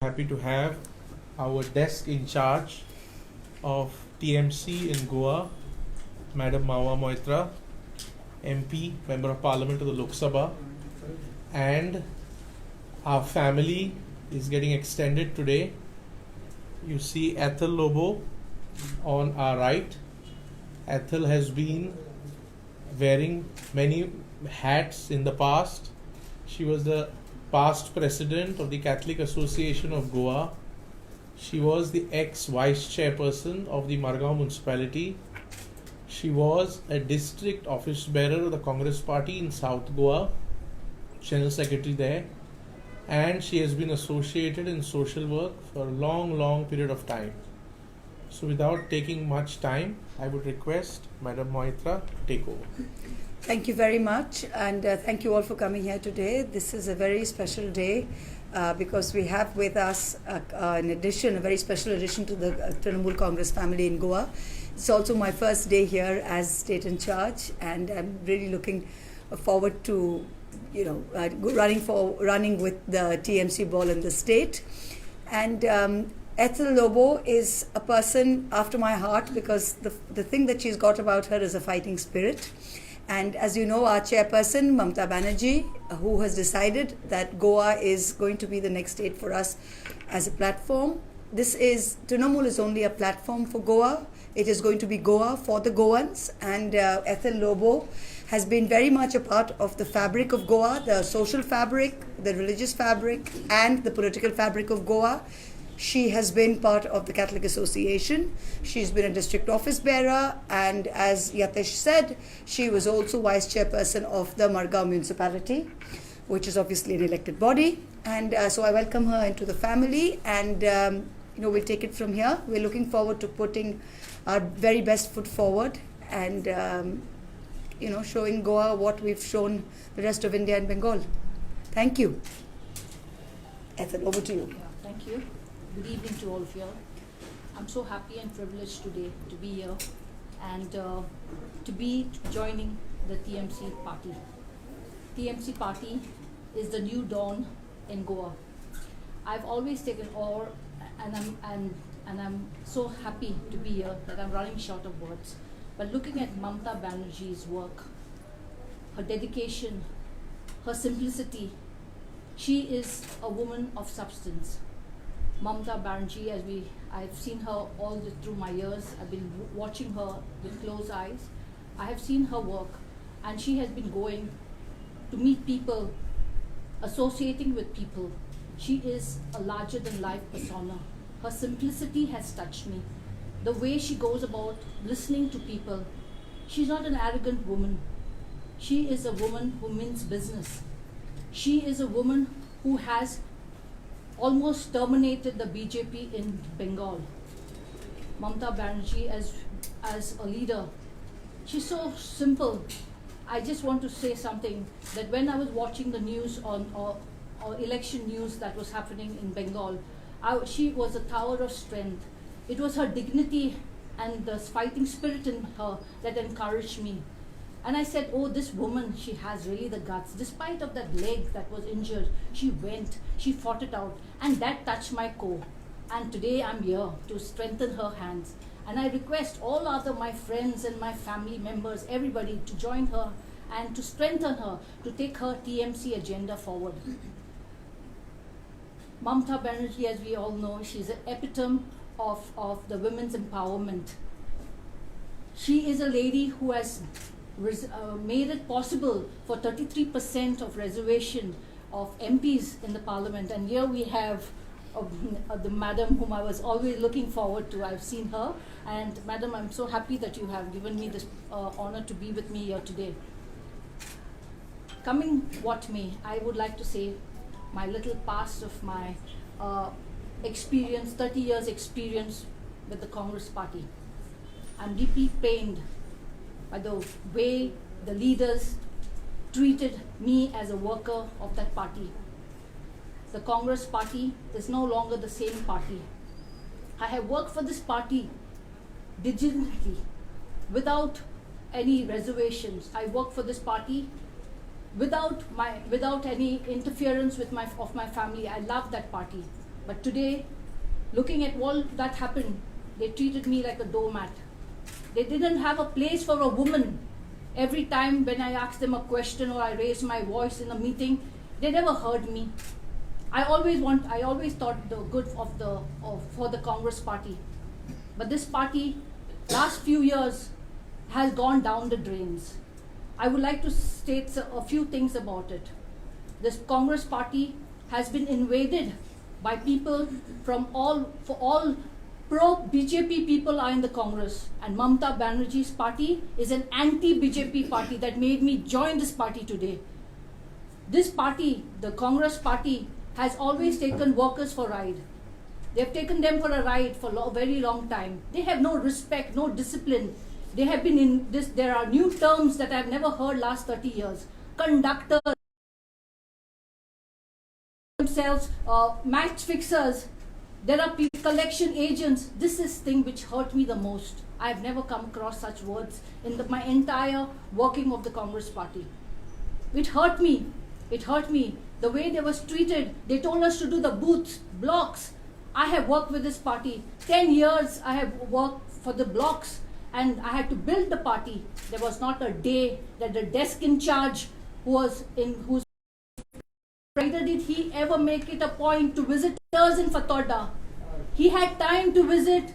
happy to have our desk in charge of TMC in Goa, Madam Mawa Moitra, MP, Member of Parliament of the Lok Sabha, and our family is getting extended today. You see Ethel Lobo on our right. Ethel has been wearing many hats in the past. She was the past president of the Catholic Association of Goa. She was the ex-vice chairperson of the Margao municipality. She was a district office bearer of the Congress party in South Goa, general secretary there, and she has been associated in social work for a long period of time. So without taking much time, I would request Madam Moitra to take over. Thank you very much, and thank you all for coming here today. This is a very special day because we have with us, in addition, a very special addition to the Trinamool Congress family in Goa. It's also my first day here as state in charge, and I'm really looking forward to, running with the TMC ball in the state. And Ethel Lobo is a person after my heart because the thing that she's got about her is a fighting spirit. And as you know, our chairperson, Mamta Banerjee, who has decided that Goa is going to be the next state for us as a platform. Trinamool is only a platform for Goa. It is going to be Goa for the Goans. And Ethel Lobo has been very much a part of the fabric of Goa, the social fabric, the religious fabric, and the political fabric of Goa. She has been part of the Catholic Association. She's been a district office bearer, and as Yatesh said, she was also vice chairperson of the Margao municipality, which is obviously an elected body. And so I welcome her into the family, and we'll take it from here. We're looking forward to putting our very best foot forward and showing Goa what we've shown the rest of India and Bengal. Thank you. Ethel, over to you. Yeah, thank you. Good evening to all of you. I'm so happy and privileged today to be here and to be joining the TMC party. TMC party is the new dawn in Goa. I've always taken awe, and I'm so happy to be here that I'm running short of words. But looking at Mamta Banerjee's work, her dedication, her simplicity, she is a woman of substance. Mamta Banerjee, I've seen her all through my years. I've been watching her with close eyes. I have seen her work, and she has been going to meet people, associating with people. She is a larger-than-life persona. Her simplicity has touched me. The way she goes about listening to people. She's not an arrogant woman. She is a woman who means business. She is a woman who has almost terminated the BJP in Bengal. Mamta Banerjee as a leader, she's so simple. I just want to say something, that when I was watching the news or election news that was happening in Bengal, she was a tower of strength. It was her dignity and the fighting spirit in her that encouraged me. And I said, oh, this woman, she has really the guts. Despite of that leg that was injured, she went, she fought it out, and that touched my core. And today I'm here to strengthen her hands. And I request all other my friends and my family members, everybody, to join her and to strengthen her, to take her TMC agenda forward. Mamta Banerjee, as we all know, she's an epitome of the women's empowerment. She is a lady who has made it possible for 33% of reservation of MPs in the parliament. And here we have the madam whom I was always looking forward to. I've seen her. And madam, I'm so happy that you have given me this honor to be with me here today. Coming what may, I would like to say my little past of my experience, 30 years experience with the Congress party. I'm deeply pained by the way the leaders treated me as a worker of that party. The Congress party is no longer the same party. I have worked for this party diligently, without any reservations. I work for this party without any interference with my family. I love that party. But today, looking at all that happened, they treated me like a doormat. They didn't have a place for a woman. Every time when I asked them a question or I raised my voice in a meeting, they never heard me. I always thought the good for the Congress party. But this party, last few years, has gone down the drains. I would like to state a few things about it. This Congress party has been invaded by people from all pro-BJP people are in the Congress, and Mamata Banerjee's party is an anti-BJP party that made me join this party today. This party, the Congress party, has always taken workers for a ride. They have taken them for a ride for a very long time. They have no respect, no discipline. They have been in this. There are new terms that I have never heard last 30 years. Conductors themselves, match fixers. There are collection agents. This is thing which hurt me the most. I have never come across such words in my entire working of the Congress party. It hurt me. It hurt me. The way they was treated. They told us to do the booths, blocks. I have worked with this party. 10 years I have worked for the blocks and I had to build the party. There was not a day that the desk in charge whose neither did he ever make it a point to visit us in Fatorda. He had time to visit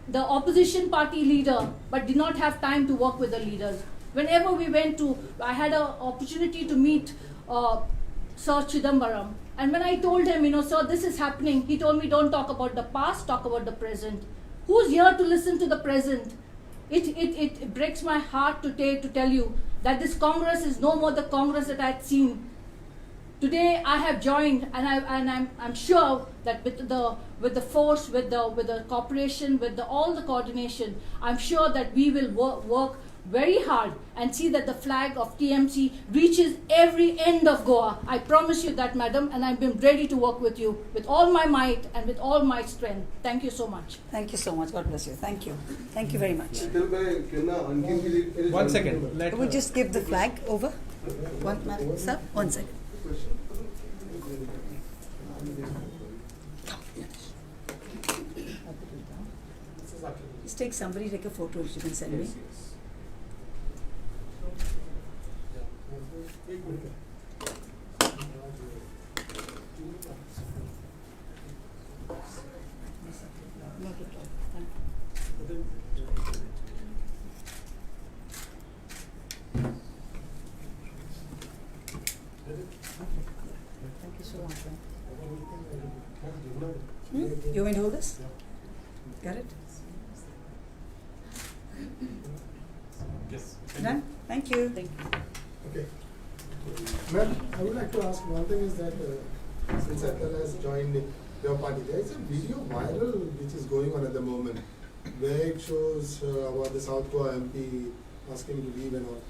the opposition party leader, but did not have time to work with the leaders. Whenever we went to, I had an opportunity to meet Sir Chidambaram. And when I told him, sir, this is happening, he told me, don't talk about the past, talk about the present. Who's here to listen to the present? It breaks my heart to tell you that this Congress is no more the Congress that I had seen. Today I have joined, and I'm sure that with the force, with the cooperation, with all the coordination, I'm sure that we will work very hard and see that the flag of TMC reaches every end of Goa. I promise you that, madam, and I've been ready to work with you with all my might and with all my strength. Thank you so much. Thank you so much. God bless you. Thank you. Thank you very much. 1 second. We'll just give the flag over. One, madam, sir, 1 second. Just take a photo if you can send me. Not at all. Thank you so much. You want me to hold this? Got it? Yes. Done? Thank you. Thank you. Okay. Ma'am, I would like to ask one thing is that since Atal has joined your party, there is a video viral which is going on at the moment where it shows about the South Goa MP asking to leave and all.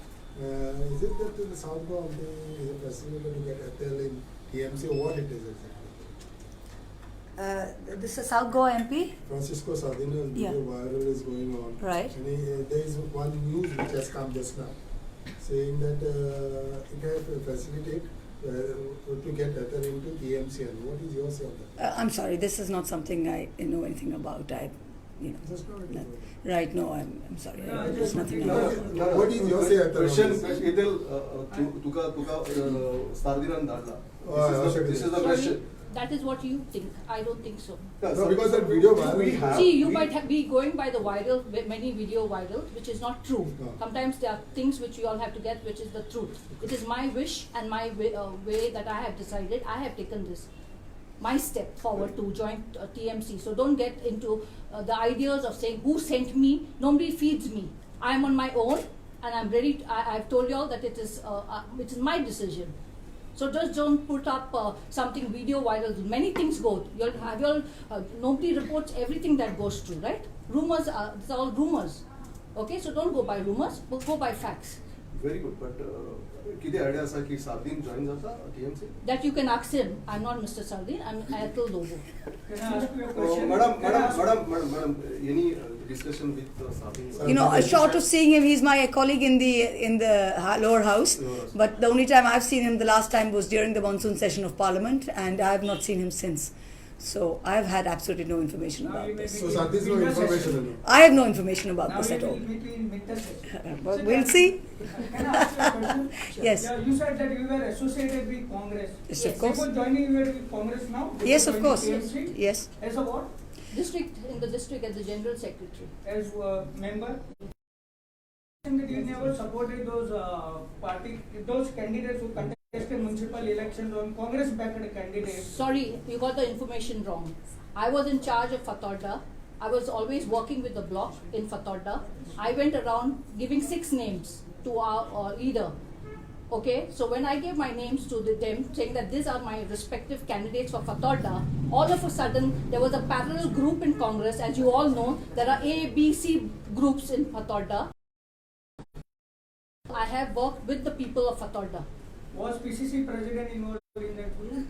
Is it that the South Goa MP is a facilitator to get Atal in TMC or what it is exactly? This is South Goa MP? Francisco Sardina's video viral is going on. Right. And there is one news which has come just now saying that it has to facilitate to get Atal into TMC. And what is your say on that? I'm sorry, this is not something I know anything about. Just not no. Right, no, I'm sorry. There's nothing No, about it. what is your say Atal? Question tuka Sardinan dadla. This is the question. That is what you think. I don't think so. No, because that video viral. See, you might be going by the viral, many video virals, which is not true. No. Sometimes there are things which you all have to get, which is the truth. It is my wish and my way that I have decided. I have taken this, my step forward to join TMC. So don't get into the ideas of saying who sent me. Nobody feeds me. I am on my own, and I'm ready. I've told you all that it is my decision. So just don't put up something video viral. Many things go. Nobody reports everything that goes through, right? Rumors are, it's all rumors. Okay, so don't go by rumors, but go by facts. Very good, but किती idea असा की Sardin join जाता TMC? That you can ask him. I'm not Mr. Sardin. I'm Atul Lobo. Madam, any discussion with Sardin? Short of seeing him, he's my colleague in the lower house. But the only time I've seen him the last time was during the monsoon session of Parliament, and I have not seen him since. So I have had absolutely no information Now you about may this. be So Sati's no information in it. I have no information about Now this you at all. will meet in mid-session. But we'll see. Can I ask you a question? Yes. Yeah, you said that you were associated with Congress. Yes, of course. Before joining, you were with Congress now? Before Yes, of joining course. TMC? Yes. As a what? In the district as the general secretary. As a member? That you never supported those those candidates who contested municipal elections on Congress-backed candidates. Sorry, you got the information wrong. I was in charge of Fatorda. I was always working with the bloc in Fatorda. I went around giving 6 names to our leader. Okay, so when I gave my names to them, saying that these are my respective candidates for Fatorda, all of a sudden there was a parallel group in Congress. As you all know, there are A, B, C groups in Fatorda. I have worked with the people of Fatorda. Was PCC president involved in that group?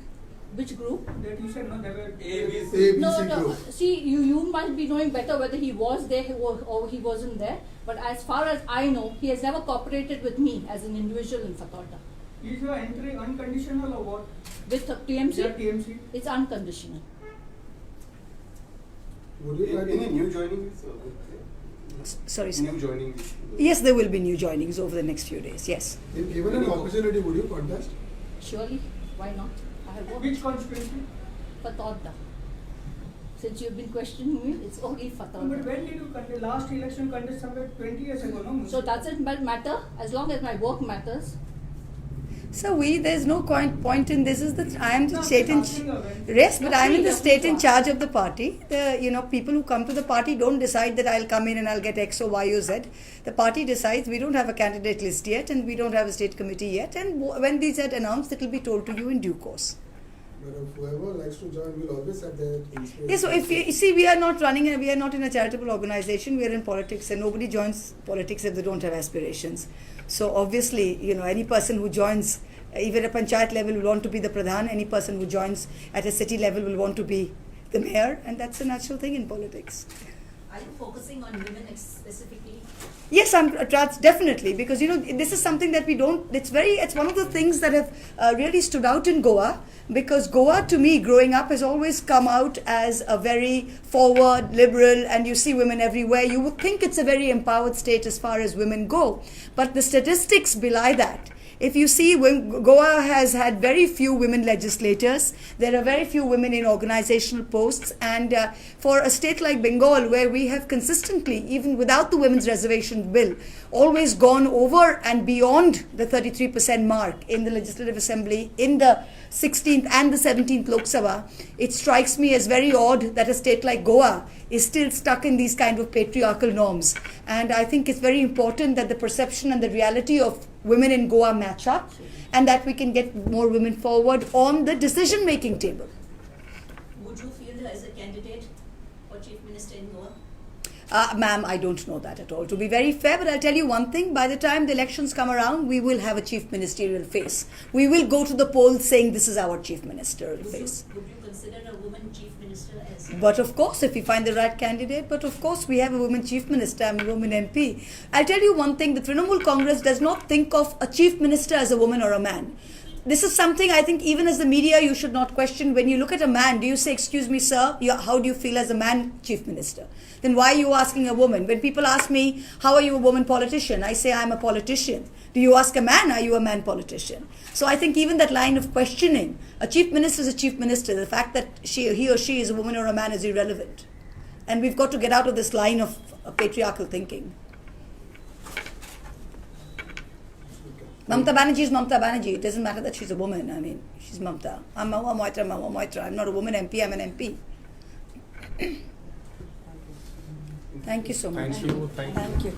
Which group? That you said no, they were ABC No. group. See, you must be knowing better whether he was there or he wasn't there. But as far as I know, he has never cooperated with me as an individual in Fatorda. Is your entry unconditional or what? With TMC, Your TMC? it's unconditional. Would you like Any new joinees? Sorry, sir. New joinees? Yes, there will be new joinings over the next few days. Yes. If given an opportunity, would you contest? Surely, why not? I have worked Which constituency? Fatorda. Since you've been questioning me, it's only But Fatorda. when did you contest? Last election contest somewhere 20 years ago, no? So doesn't matter as long as my work matters. So there's no point in this. Is that I am the No, state in asking her when- yes, but I'm in the Yes, state in please charge of the party. The people who come to the party don't decide that I'll come in and I'll get X or Y or Z. The party decides. We don't have a candidate list yet, and we don't have a state committee yet. And when these are announced, it will be told to you in due course. But if whoever likes to join will always have their inspiration. Yes, so if you see, we are not running, we are not in a charitable organization. We are in politics, and nobody joins politics if they don't have aspirations. So obviously, any person who joins, even at panchayat level, will want to be the pradhan. Any person who joins at a city level will want to be the mayor, and that's a natural thing in politics. Are you focusing on women specifically? Yes, that's definitely, because this is something that we don't. It's one of the things that have really stood out in Goa, because Goa, to me, growing up, has always come out as a very forward, liberal, and you see women everywhere. You would think it's a very empowered state as far as women go, but the statistics belie that. If you see, Goa has had very few women legislators. There are very few women in organizational posts. And for a state like Bengal, where we have consistently, even without the women's reservation bill, always gone over and beyond the 33% mark in the Legislative Assembly, in the 16th and the 17th Lok Sabha, it strikes me as very odd that a state like Goa is still stuck in these kind of patriarchal norms. And I think it's very important that the perception and the reality of women in Goa match up, and that we can get more women forward on the decision-making table. Would you field as a candidate for Chief Minister in Goa? Ma'am, I don't know that at all, to be very fair, but I'll tell you one thing. By the time the elections come around, we will have a chief ministerial face. We will go to the polls saying this is our chief ministerial face. Would you consider a woman Chief Minister as But of course, if we find the right candidate, but of course we have a woman chief minister, I'm a woman MP. I'll tell you one thing, the Trinamool Congress does not think of a chief minister as a woman or a man. This is something I think even as the media you should not question. When you look at a man, do you say, excuse me sir, how do you feel as a man chief minister? Then why are you asking a woman? When people ask me, how are you a woman politician? I say, I'm a politician. Do you ask a man, are you a man politician? So I think even that line of questioning, a chief minister is a chief minister. The fact that he or she is a woman or a man is irrelevant. And we've got to get out of this line of patriarchal thinking. Mamata Banerjee is Mamata Banerjee. It doesn't matter that she's a woman. I mean, she's Mamata. I'm Mahua Moitra. I'm not a woman MP, I'm an MP. Thank you so much. Thank you. Thank you.